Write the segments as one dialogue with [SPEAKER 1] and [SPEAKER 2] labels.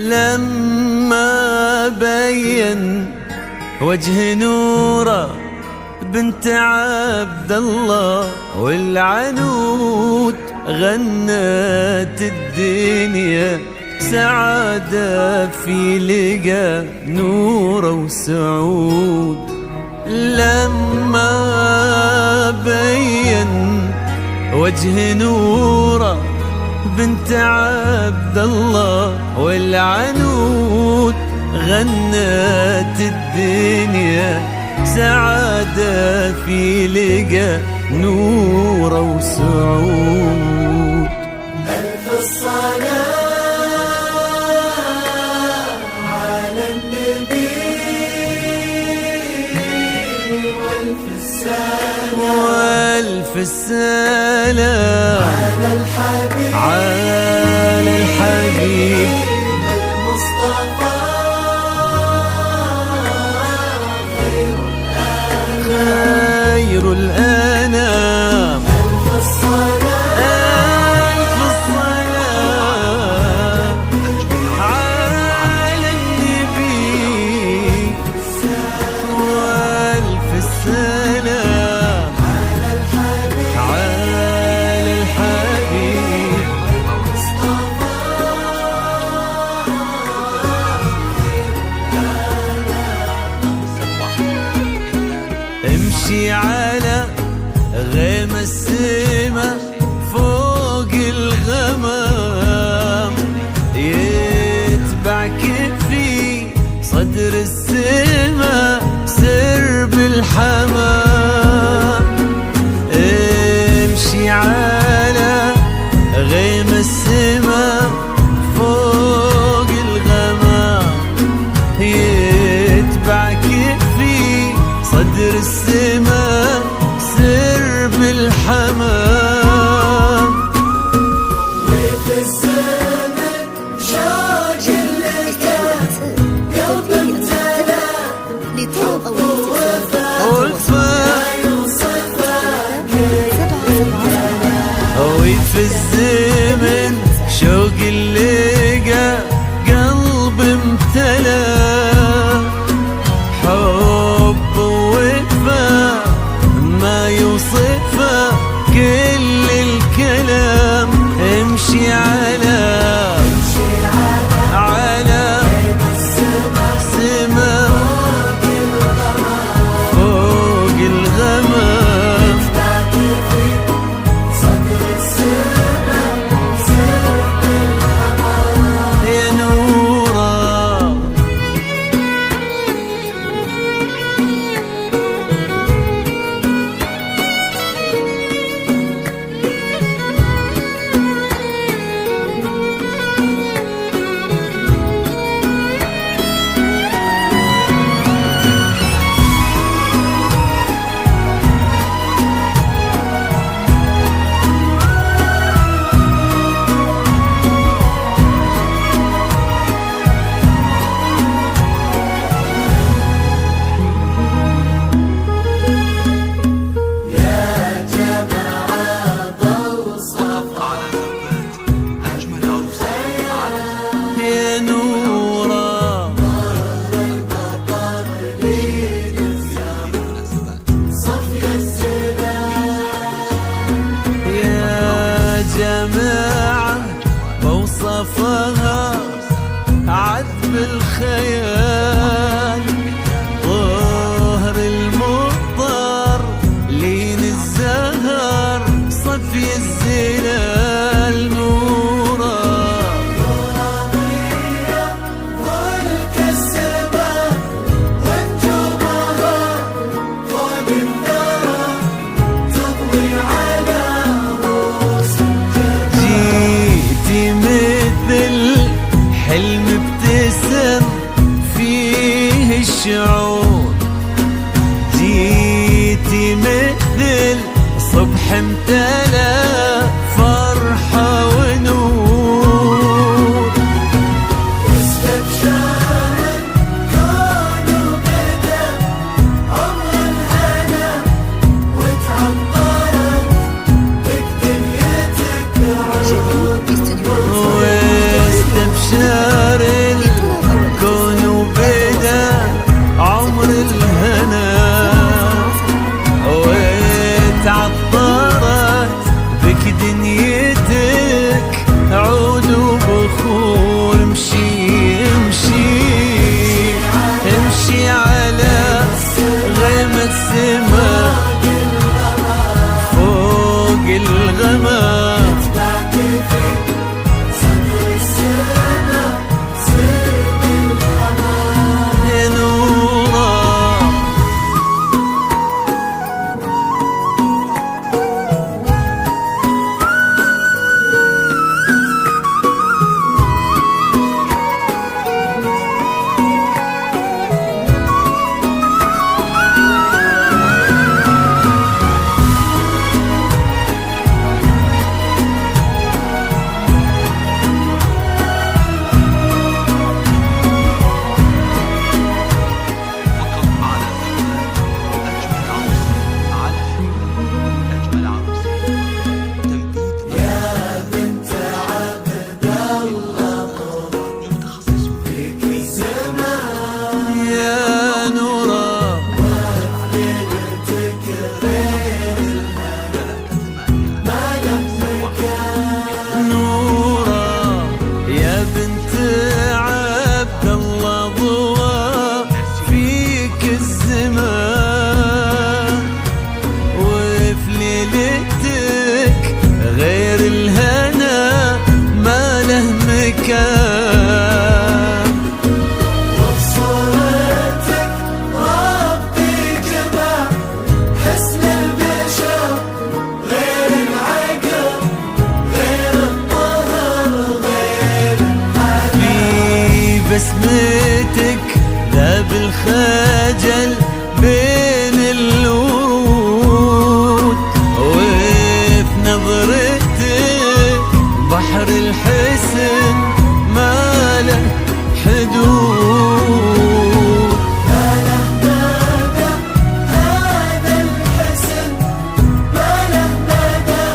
[SPEAKER 1] لما بين وجه نوره بنت عبد الله والعنود غنت الدنيا سعادة في لقى نوره وسعود. لما بين وجه نوره بنت عبد الله والعنود غنت الدنيا سعادة في لقى نوره وسعود.
[SPEAKER 2] ألف الصلاة على النبي وألف
[SPEAKER 1] السلام على الحبيب
[SPEAKER 2] المصطفى
[SPEAKER 1] خير الأنام.
[SPEAKER 2] ألف
[SPEAKER 1] الصلاة على النبي وألف السلام على الحبيب. امشي على غيم السما فوق الغمام يتبعك في صدر السما سرب الحمام. امشي على غيم السما فوق الغمام يتبعك في صدر السما سرب الحمام.
[SPEAKER 2] وفي الزمن شوق اللقاء قلب امتلأ
[SPEAKER 1] وفي الزمن شوق اللقا قلب امتلأ حب ووفا ما يوصفه كل الكلام. امشي على سما فوق الغمام يا نوره. جماعة بوصفها عذب الخيال ظهر المضطر لين الزهر صفي الزلال نورا
[SPEAKER 2] ملك السماء وانجمها فوق الثرى تضوي على رؤوس
[SPEAKER 1] جيتي مثل حلم ابتسم فيه الشعور جيتي مثل صبح امتلأ فرحة ونور
[SPEAKER 2] استبشارا كانوا بدا عمر الهنا وتعطرت بك دنيتك عود
[SPEAKER 1] واستبشار الحسن ما له حدود.
[SPEAKER 2] ما له مدى هذا الحسن، ما له مدى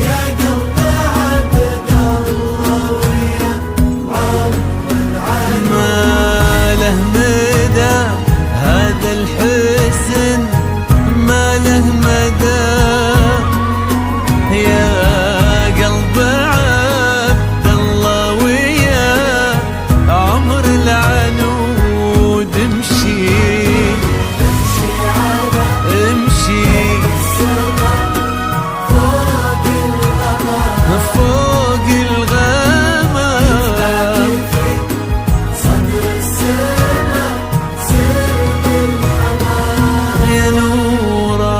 [SPEAKER 2] يا قلب عبد الله ويا عمر العين.
[SPEAKER 1] ما له مدى هذا الحسن، ما له مدى يا قلب عبد الله ويا عمر العنود. امشي
[SPEAKER 2] امشي على
[SPEAKER 1] امشي
[SPEAKER 2] السماء فوق الغمام،
[SPEAKER 1] فوق الغمام،
[SPEAKER 2] صدر السماء سرب الأمان.
[SPEAKER 1] يا نورا.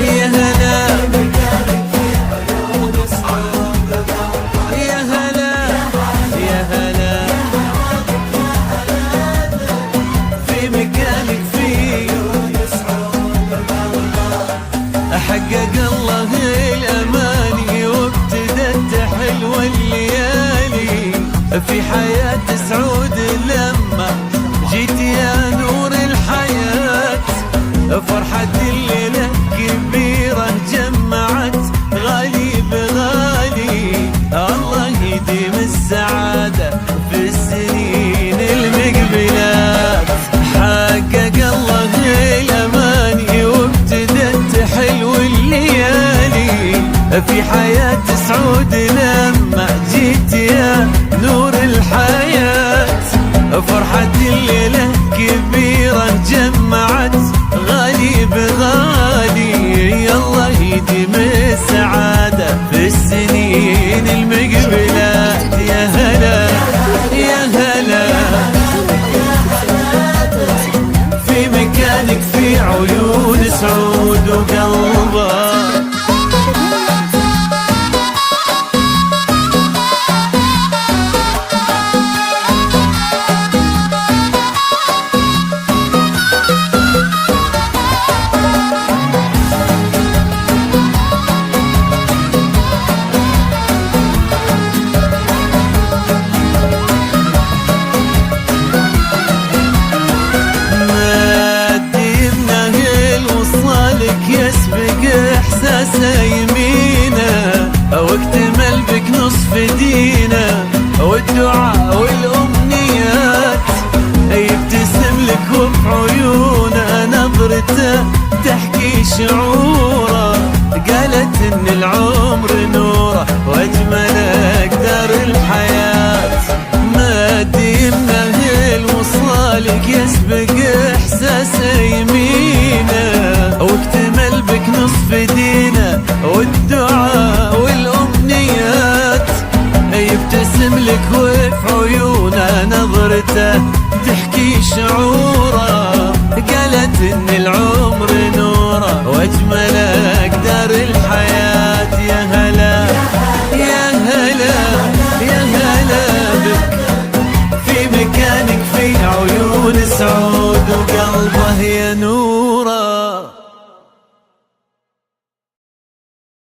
[SPEAKER 1] يا هلا يا هلا يا هلا في مكانك فيه حقق الله الأماني وابتدت حلوة الليالي في حياة سعود لما جيت يا نور الحياة. فرحة الليلة كبيرة جمعت غالي بغالي، الله يديم السعادة في السنين المقبلات. حقق الله الأماني وابتدت حلو الليالي في حياة سعود لما جيت يا نور الحياة. فرحة الليلة كبيرة جمعت غالي بغالي، الله يديم السعادة في السنين المقبلات. يا هلا يا هلا في مكانك في عيون سعود وقلبه. احساسه يمينه واكتمل بك نصف دينه، والدعاء والامنيات يبتسم لك وبعيونه نظرته تحكي شعوره. قالت ان العمر نوره واجمل اقدار الحياه. ما ديمنا الوصالك يسبق احساسه يمينه واكتمل بك نصف دينه، والدعاء والامنيات يبتسم لك وفي عيونه نظرته تحكي شعوره. قالت ان